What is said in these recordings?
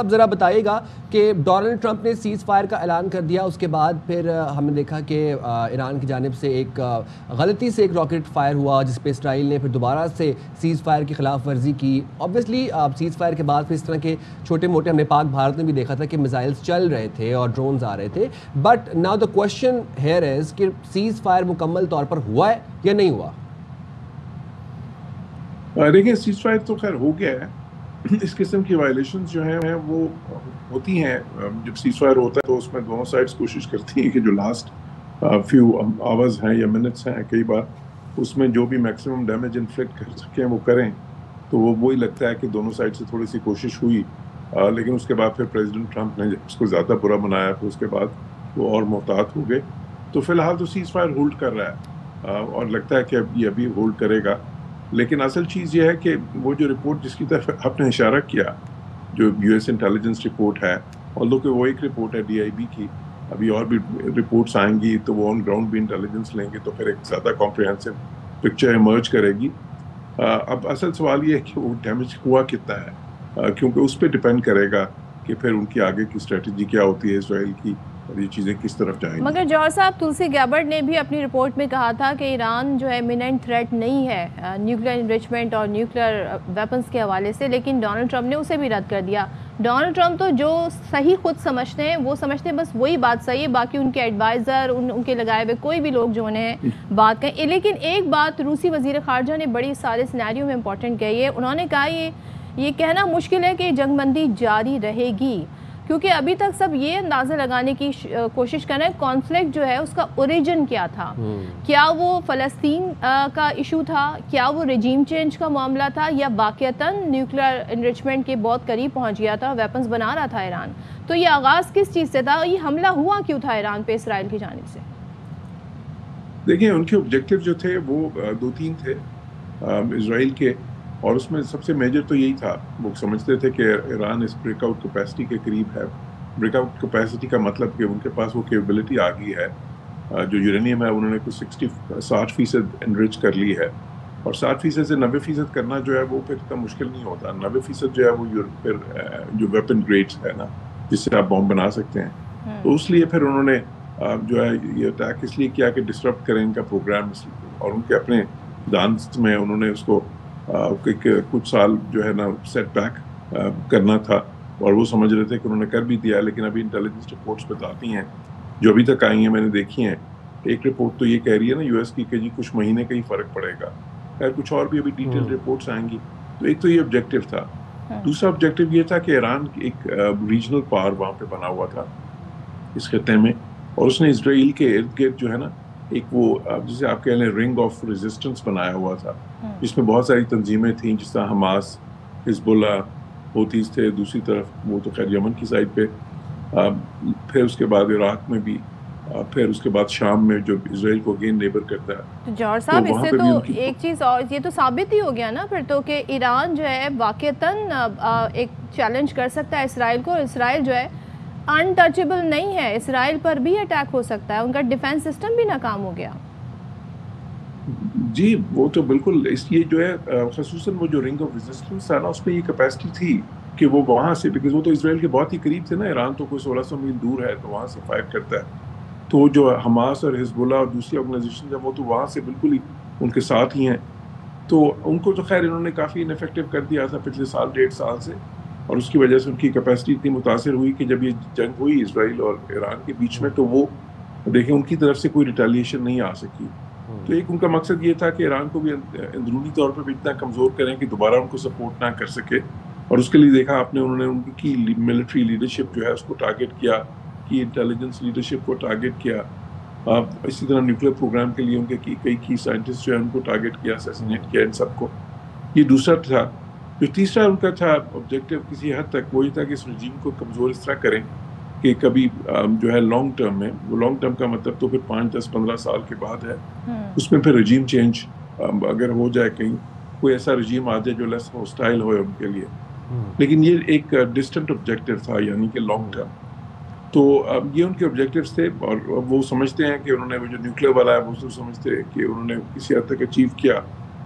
اب ذرا بتائیے گا کہ ڈونلڈ ٹرمپ نے سیز فائر کا اعلان کر دیا، اس کے بعد پھر ہم نے دیکھا کہ ایران کی جانب سے ایک غلطی سے ایک راکٹ فائر ہوا جس پہ اسرائیل نے پھر دوبارہ سے سیز فائر کی خلاف ورزی کی۔ اوبویسلی سیز فائر کے بعد پھر اس طرح کے چھوٹے موٹے ہم نے پاک بھارت میں بھی دیکھا تھا کہ میزائلز چل رہے تھے اور ڈرونز آ رہے تھے، but now the question here is کہ سیز فائر مکمل طور پر ہوا ہے یا نہیں ہوا؟ دیکھیں سیز فائر تو خیر ہو گیا ہے۔ اس قسم کی وائلیشنز جو ہیں وہ ہوتی ہیں جب سیز فائر ہوتا ہے، تو اس میں دونوں سائڈز کوشش کرتی ہیں کہ جو لاسٹ فیو آورز ہیں یا منٹس ہیں کئی بار اس میں جو بھی میکسیمم ڈیمیج انفلیکٹ کر سکیں وہ کریں، تو وہی لگتا ہے کہ دونوں سائڈ سے تھوڑی سی کوشش ہوئی، لیکن اس کے بعد پھر پریزیڈنٹ ٹرمپ نے اس کو زیادہ برا بنایا، پھر اس کے بعد وہ اور محتاط ہو گئے۔ تو فی الحال تو سیز فائر ہولڈ کر رہا ہے اور لگتا ہے کہ یہ ابھی ہولڈ کرے گا، لیکن اصل چیز یہ ہے کہ وہ جو رپورٹ جس کی طرف آپ نے اشارہ کیا، جو یو ایس انٹیلیجنس رپورٹ ہے، although کہ وہ ایک رپورٹ ہے ڈی آئی بی کی، ابھی اور بھی رپورٹس آئیں گی تو وہ آن گراؤنڈ بھی انٹیلیجنس لیں گے تو پھر ایک زیادہ کمپریہنسو پکچر ایمرج کرے گی۔ اب اصل سوال یہ ہے کہ وہ ڈیمیج ہوا کتنا ہے، کیونکہ اس پہ ڈپینڈ کرے گا کہ پھر ان کی آگے کی اسٹریٹجی کیا ہوتی ہے اسرائیل کی، اور یہ چیزیں کس طرف جائیں گی۔ مگر جوہر صاحب، تلسی گیبرڈ نے بھی اپنی رپورٹ میں کہا تھا کہ ایران جو ہے امییننٹ تھریٹ نہیں ہے نیوکلیر انریچمنٹ اور نیوکلیر ویپنز کے حوالے سے، لیکن ڈونلڈ ٹرمپ نے اسے بھی رد کر دیا۔ ڈونلڈ ٹرمپ تو جو صحیح خود سمجھتے ہیں وہ سمجھتے ہیں، بس وہی بات صحیح ہے، باقی ان کے ایڈوائزر ان کے لگائے ہوئے کوئی بھی لوگ جو انہیں بات کہیں۔ لیکن ایک بات روسی وزیر خارجہ نے بڑی سارے سینیریو میں امپورٹنٹ کہی ہے، انہوں نے کہا یہ کہنا مشکل ہے کہ جنگ بندی جاری رہے گی، کیونکہ ابھی تک سب یہ اندازہ لگانے کی کوشش کر رہے ہیں کانفلکٹ جو ہے اس کا اوریجن کیا تھا، کیا وہ فلسطین کا ایشو تھا، کیا وہ رجیم چینج کا معاملہ تھا، یا واقعتاً نیوکلیر انریچمنٹ کے بہت قریب پہنچ گیا تھا، ویپنز بنا رہا تھا ایران۔ تو یہ آغاز کس چیز سے تھا، یہ حملہ ہوا کیوں تھا ایران پہ اسرائیل کی جانب سے؟ دیکھیں ان کے آبجیکٹیو جو تھے وہ دو تین تھے اسرائیل کے، اور اس میں سب سے میجر تو یہی تھا، وہ سمجھتے تھے کہ ایران اس بریک آؤٹ کیپیسٹی کے قریب ہے۔ بریک آؤٹ کیپیسٹی کا مطلب کہ ان کے پاس وہ کیپیبلٹی آ گئی ہے، جو یورینیم ہے انہوں نے کچھ 60% انرچ کر لی ہے، اور 60% سے 90% کرنا جو ہے وہ پھر اتنا مشکل نہیں ہوتا۔ 90% جو ہے وہ پھر جو ویپن گریڈز ہے نا جس سے آپ بم بنا سکتے ہیں، تو اس لیے پھر انہوں نے جو ہے یہ اٹیک اس لیے کیا کہ ڈسٹرپٹ کریں ان کا پروگرام، اور ان کے اپنے دانست میں انہوں نے اس کو کچھ سال جو ہے نا سیٹ بیک کرنا تھا، اور وہ سمجھ رہے تھے کہ انہوں نے کر بھی دیا، لیکن ابھی انٹیلیجنس رپورٹس بتاتی ہیں جو ابھی تک آئی ہیں، میں نے دیکھی ہیں، ایک رپورٹ تو یہ کہہ رہی ہے نا یو ایس کی کہ جی کچھ مہینے کا ہی فرق پڑے گا، خیر کچھ اور بھی ابھی ڈیٹیل رپورٹس آئیں گی۔ تو ایک تو یہ آبجیکٹیو تھا، دوسرا آبجیکٹیو یہ تھا کہ ایران ایک ریجنل پاور وہاں پہ بنا ہوا تھا اس خطے میں، اور اس نے اسرائیل کے ارد گرد جو ہے نا ایک وہ جسے آپ کہہ لیں رنگ آف ریزسٹنس بنایا ہوا تھا، جس میں بہت ساری تنظیمیں تھیں، جس طرح حماس، حزب اللہ، ہوتیز تھے دوسری طرف، وہ تو خیر یمن کی سائڈ پہ، پھر اس کے بعد عراق میں بھی، پھر اس کے بعد شام میں جو اسرائیل کو اگین نیبر کرتا ہے۔ تو جوہر صاحب اس سے تو ایک چیز اور یہ تو ثابت ہی ہو گیا نا پھر تو کہ ایران جو ہے واقعتاً ایک چیلنج کر سکتا ہے اسرائیل کو، اور اسرائیل جو ہے انٹچیبل نہیں ہے، اسرائیل پر بھی اٹیک ہو سکتا ہے، ان کا ڈیفینس سسٹم بھی ناکام ہو گیا۔ جی وہ تو بالکل، اس لیے جو ہے خصوصاً وہ جو رنگ آف ریزسٹنس تھا نا اس میں یہ کیپیسٹی تھی کہ وہ وہاں سے، بیکاز وہ تو اسرائیل کے بہت ہی قریب تھے نا، ایران تو کوئی 1600 میل دور ہے تو وہاں سے فائر کرتا ہے، تو جو حماس اور حزب اللہ اور دوسری آرگنائزیشن ہیں وہ تو وہاں سے بالکل ہی ان کے ساتھ ہی ہیں، تو ان کو تو خیر انہوں نے کافی انیفیکٹو کر دیا تھا پچھلے سال 1.5 سال سے، اور اس کی وجہ سے ان کی کیپیسٹی اتنی متاثر ہوئی کہ جب یہ جنگ ہوئی اسرائیل اور ایران کے بیچ میں تو وہ دیکھیں ان کی طرف سے کوئی ریٹیلیشن نہیں آ سکی۔ تو ایک ان کا مقصد یہ تھا کہ ایران کو بھی اندرونی طور پہ بھی اتنا کمزور کریں کہ دوبارہ ان کو سپورٹ نہ کر سکے، اور اس کے لیے دیکھا آپ نے انہوں نے ان کی ملٹری لیڈرشپ جو ہے اس کو ٹارگٹ کیا، کی انٹیلیجنس لیڈرشپ کو ٹارگٹ کیا، اسی طرح نیوکلیر پروگرام کے لیے ان کے کئی کی سائنٹسٹ جو ہے ان کو ٹارگٹ کیا، اسیسینیٹ کیا ان سب کو۔ یہ دوسرا تھا۔ جو تیسرا ان کا تھا آبجیکٹیو کسی حد تک وہی تھا کہ اس رجیم کو کمزور اس طرح کریں کہ کبھی جو ہے لانگ ٹرم میں، وہ لانگ ٹرم کا مطلب تو پھر 5 10 15 سال کے بعد ہے، اس میں پھر رجیم چینج اگر ہو جائے، کہیں کوئی ایسا رجیم آ جائے جو لیس ہوسٹائل ہوئے ان کے لیے، لیکن یہ ایک ڈسٹنٹ آبجیکٹیو تھا، یعنی کہ لانگ ٹرم۔ تو یہ ان کے آبجیکٹیوز تھے، اور وہ سمجھتے ہیں کہ انہوں نے وہ جو نیوکلیر والا ہے وہ تو سمجھتے ہیں کہ انہوں نے کسی حد تک اچیو کیا۔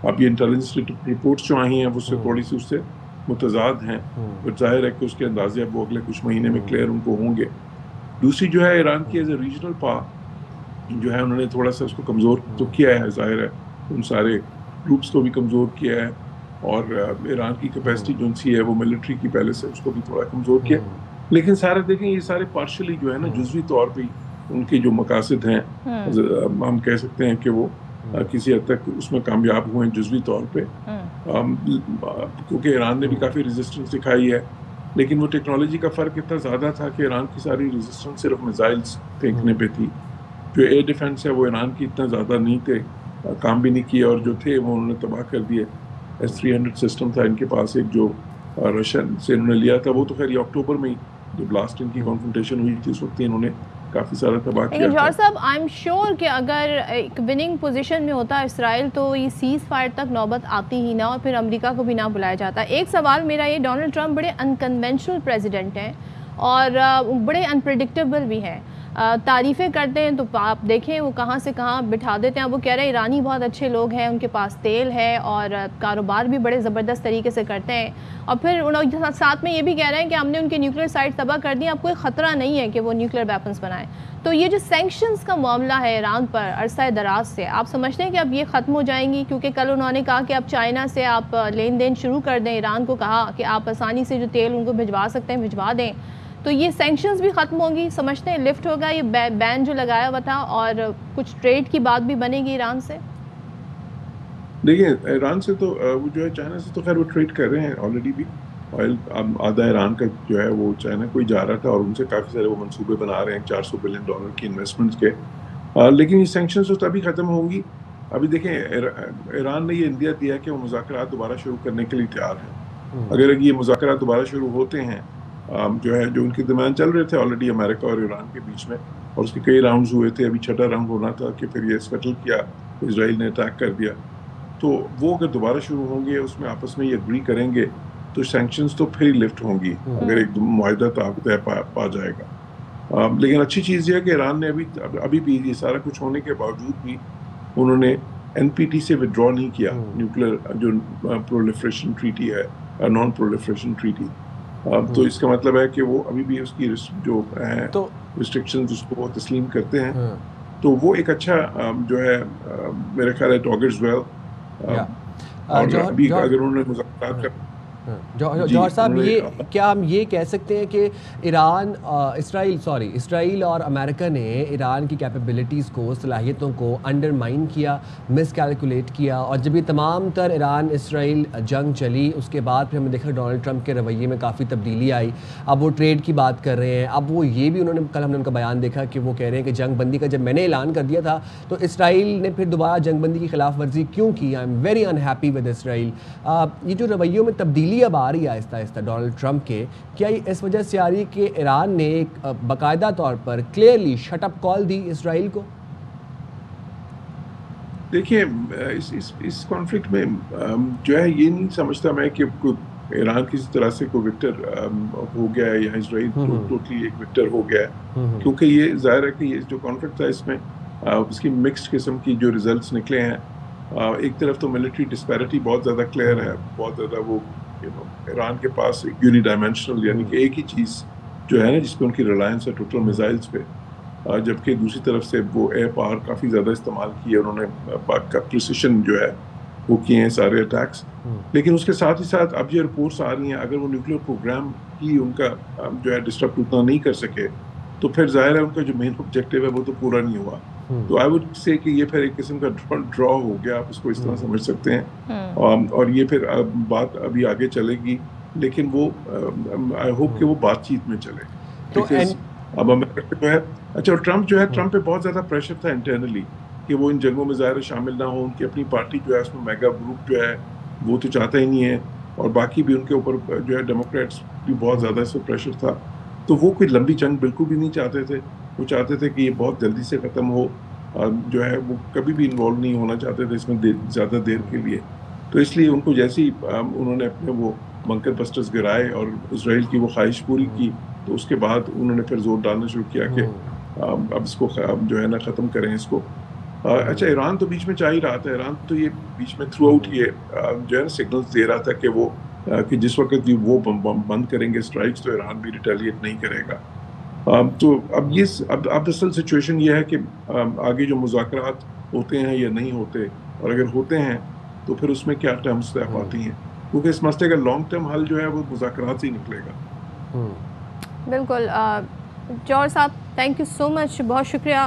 اب یہ انٹیلیجنس رپورٹس جو آئی ہیں وہ اس سے تھوڑی سی اس سے متضاد ہیں، بٹ ظاہر ہے کہ اس کے اندازے اب وہ اگلے کچھ مہینے میں کلیئر ان کو ہوں گے. دوسری جو ہے ایران کی ایز اے ریجنل پاور جو ہے انہوں نے تھوڑا سا اس کو کمزور تو کیا ہے، ظاہر ہے ان سارے گروپس کو بھی کمزور کیا ہے، اور ایران کی کیپیسٹی جو سی ہے وہ ملٹری کی پہلے سے اس کو بھی تھوڑا کمزور کیا. لیکن سارے دیکھیں یہ سارے پارشلی جو ہے نا جزوی طور پہ ان کے جو مقاصد ہیں ہم کہہ سکتے ہیں کہ وہ کسی حد تک اس میں کامیاب ہوئے ہیں جزوی طور پہ، کیونکہ ایران نے بھی کافی ریزسٹنس دکھائی ہے. لیکن وہ ٹیکنالوجی کا فرق اتنا زیادہ تھا کہ ایران کی ساری ریزسٹنس صرف میزائلز پھینکنے پہ تھی. جو ایئر ڈیفنس ہے وہ ایران کی اتنا زیادہ نہیں تھے، کام بھی نہیں کیے، اور جو تھے وہ انہوں نے تباہ کر دیے. S-300 سسٹم تھا ان کے پاس ایک جو رشین سے انہوں نے لیا تھا، وہ تو خیر یہ اکتوبر میں ہی جب لاسٹ ان کی کنفرنٹیشن ہوئی تھی اس وقت انہوں نے کافی سارا تباہ کیا. لیکن جوہر صاحب آئی ایم شیور کہ اگر ایک وننگ پوزیشن میں ہوتا اسرائیل تو یہ سیز فائر تک نوبت آتی ہی نہ، اور پھر امریکہ کو بھی نہ بلایا جاتا. ایک سوال میرا یہ، ڈونلڈ ٹرمپ بڑے انکنونشنل پریزیڈنٹ ہیں اور بڑے انپریڈکٹیبل بھی ہیں، تعریفیں کرتے ہیں تو آپ دیکھیں وہ کہاں سے کہاں بٹھا دیتے ہیں. وہ کہہ رہے ہیں ایرانی بہت اچھے لوگ ہیں، ان کے پاس تیل ہے اور کاروبار بھی بڑے زبردست طریقے سے کرتے ہیں، اور پھر انہوں ساتھ میں یہ بھی کہہ رہے ہیں کہ ہم نے ان کے نیوکلیر سائٹ تباہ کر دی، اب کوئی خطرہ نہیں ہے کہ وہ نیوکلیر ویپنز بنائیں. تو یہ جو سینکشنز کا معاملہ ہے ایران پر عرصہ دراز سے، آپ سمجھتے ہیں کہ اب یہ ختم ہو جائیں گی؟ کیونکہ کل انہوں نے کہا کہ اب چائنا سے آپ لین دین شروع کر دیں، ایران کو کہا کہ آپ آسانی سے جو تیل ان کو بھجوا سکتے ہیں بھجوا دیں. تو یہ سینکشنز بھی ختم ہوں گی، سمجھتے ہیں لفٹ ہوگا یہ بین جو لگایا ہوا تھا، اور کچھ ٹریڈ کی بات بھی بنے گی ایران سے؟ دیکھیں ایران سے تو وہ جو ہے چائنا سے تو خیر وہ ٹریڈ کر رہے ہیں آلریڈی بھی. آئل آدھا ایران کا جو ہے وہ چائنا کو ہی جا رہا تھا، اور ان سے کافی سارے وہ منصوبے بنا رہے ہیں $400 بلین کی انویسٹمنٹس کے. لیکن یہ سینکشنز تو تبھی ختم ہوں گی. ابھی دیکھیں ایران نے یہ اندیا دیا کہ وہ مذاکرات دوبارہ شروع کرنے کے لیے تیار ہیں. اگر یہ مذاکرات دوبارہ شروع ہوتے ہیں جو ہے جو ان کے درمیان چل رہے تھے آلریڈی امریکہ اور ایران کے بیچ میں، اور اس کے کئی راؤنڈز ہوئے تھے، ابھی 6واں راؤنڈ ہونا تھا کہ پھر یہ سیٹل کیا، اسرائیل نے اٹیک کر دیا. تو وہ اگر دوبارہ شروع ہوں گے، اس میں آپس میں یہ اگری کریں گے تو سینکشنز تو پھر ہی لفٹ ہوں گی اگر ایک معاہدہ طے پا جائے گا. لیکن اچھی چیز یہ ہے کہ ایران نے ابھی بھی یہ سارا کچھ ہونے کے باوجود بھی انہوں نے NPT سے ودرا نہیں کیا، نیوکلیر جو پرولیفریشن ٹریٹی ہے، نان پرولیفریشن ٹریٹی. تو اس کا مطلب ہے کہ وہ ابھی بھی اس کی جو ریسٹرکشنز اس کو تسلیم کرتے ہیں. تو وہ ایک اچھا جو ہے میرے خیال ہے ٹاگٹس ویل. اور ابھی اگر انہوں نے مذاکرات کر جوہر صاحب کیا ہم یہ کہہ سکتے ہیں کہ اسرائیل اور امریکہ نے ایران کی کیپیبلٹیز کو، صلاحیتوں کو انڈرمائن کیا، مس کیلکولیٹ کیا، اور جب یہ تمام تر ایران اسرائیل جنگ چلی اس کے بعد پھر ہم نے دیکھا ڈونلڈ ٹرمپ کے رویے میں کافی تبدیلی آئی. اب وہ ٹریڈ کی بات کر رہے ہیں. اب وہ یہ بھی کل ہم نے ان کا بیان دیکھا کہ وہ کہہ رہے ہیں کہ جنگ بندی کا جب میں نے اعلان کر دیا تھا تو اسرائیل نے پھر دوبارہ جنگ بندی کی خلاف ورزی کیوں کی؟ I am very unhappy with Israel. یہ جو رویوں میں تبدیلی اب آ رہی ہے آہستہ آہستہ ڈونلڈ ٹرمپ کے، کیا یہ اس وجہ سے آ رہی ہے کہ ایران نے ایک باقاعدہ طور پر کلیئرلی شٹ اپ کال دی اسرائیل کو؟ دیکھیے اس کانفلکٹ میں جو ہے یہ نہیں سمجھتا میں کہ ایران کسی طرح سے کوئی وکٹر ہو گیا ہے یا اسرائیل ٹوٹلی ایک وکٹر ہو گیا ہے، کیونکہ یہ ظاہر ہے کہ یہ جو کانفلکٹ تھا اس میں اس کی مکسڈ قسم کی جو ریزلٹس نکلے ہیں. ایک طرف تو ملٹری ڈسپیرٹی بہت زیادہ کلیئر ہے، بہت زیادہ وہ ایران کے پاس یونی ڈائمینشنل یعنی کہ ایک ہی چیز جو ہے نا جس پہ ان کی ریلائنس ہے ٹوٹل میزائلز پہ، جبکہ دوسری طرف سے وہ ایئر پاور کافی زیادہ استعمال کی ہے انہوں نے، پاک کا پریسیشن جو ہے وہ کیے ہیں سارے اٹیکس. لیکن اس کے ساتھ ہی ساتھ اب یہ رپورٹس آ رہی ہیں اگر وہ نیوکلیر پروگرام ہی ان کا جو ہے ڈسٹرب اتنا نہیں کر سکے تو پھر ظاہر ہے ان کا جو مین آبجیکٹیو ہے وہ تو پورا نہیں ہوا. تو آئی وڈ سے کہ یہ پھر ایک قسم کا ڈرا ہو گیا، آپ اس کو اس طرح سمجھ سکتے ہیں. اور یہ پھر بات ابھی آگے چلے گی، لیکن وہ آئی ہوپ کہ وہ بات چیت میں چلے. اب امریکہ جو ہے اچھا ٹرمپ جو ہے ٹرمپ پہ بہت زیادہ پریشر تھا انٹرنلی کہ وہ ان جنگوں میں ظاہر شامل نہ ہوں. ان کی اپنی پارٹی جو ہے اس میں میگا گروپ جو ہے وہ تو چاہتا ہی نہیں ہے، اور باقی بھی ان کے اوپر جو ہے ڈیموکریٹس بھی بہت زیادہ اس پہ پریشر تھا. تو وہ کوئی لمبی جنگ بالکل بھی نہیں چاہتے تھے، وہ چاہتے تھے کہ یہ بہت جلدی سے ختم ہو، جو ہے وہ کبھی بھی انوالو نہیں ہونا چاہتے تھے اس میں زیادہ دیر کے لیے. تو اس لیے ان کو جیسے ہی انہوں نے اپنے وہ بنکر بسٹرز گرائے اور اسرائیل کی وہ خواہش پوری کی تو اس کے بعد انہوں نے پھر زور ڈالنا شروع کیا کہ اب اس کو جو ہے نا ختم کریں اس کو. اچھا ایران تو بیچ میں چاہ ہی رہا تھا، ایران تو یہ بیچ میں تھرو آؤٹ یہ جو ہے نا سگنلز دے رہا تھا کہ وہ کہ جس وقت بھی وہ بند کریں گے اسٹرائکس تو ایران بھی ریٹیلیٹ نہیں کرے گا. تو اب اصل سچویشن یہ ہے کہ آگے جو مذاکرات ہوتے ہیں یا نہیں ہوتے, اور اگر ہوتے ہیں تو پھر اس میں کیا ٹرمز طے پاتی ہیں, کیونکہ اس مسئلے کا لانگ ٹرم حل جو ہے وہ مذاکرات سے ہی نکلے گا. بالکل. جوہر صاحب تھینک یو سو مچ, بہت شکریہ